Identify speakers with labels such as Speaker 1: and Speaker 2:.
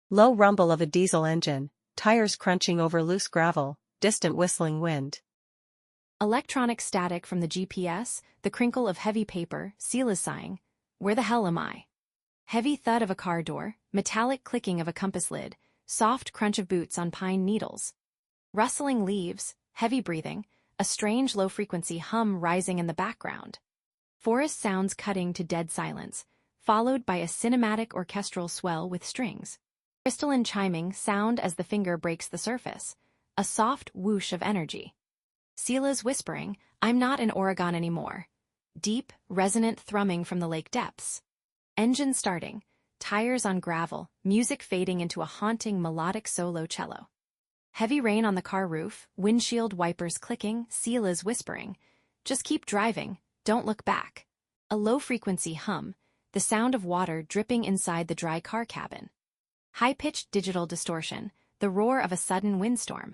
Speaker 1: Low rumble of a diesel engine, tires crunching over loose gravel, distant whistling wind.
Speaker 2: Electronic static from the GPS, the crinkle of heavy paper, Sela's sighing. Where the hell am I? Heavy thud of a car door, metallic clicking of a compass lid, soft crunch of boots on pine needles. Rustling leaves, heavy breathing, a strange low-frequency hum rising in the background. Forest sounds cutting to dead silence, followed by a cinematic orchestral swell with strings. Crystalline chiming sound as the finger breaks the surface, a soft whoosh of energy. Sela's whispering, I'm not in Oregon anymore. Deep, resonant thrumming from the lake depths. Engine starting, tires on gravel, music fading into a haunting melodic solo cello. Heavy rain on the car roof, windshield wipers clicking, Sela's whispering, just keep driving, don't look back. A low-frequency hum, the sound of water dripping inside the dry car cabin. High-pitched digital distortion, the roar of a sudden windstorm.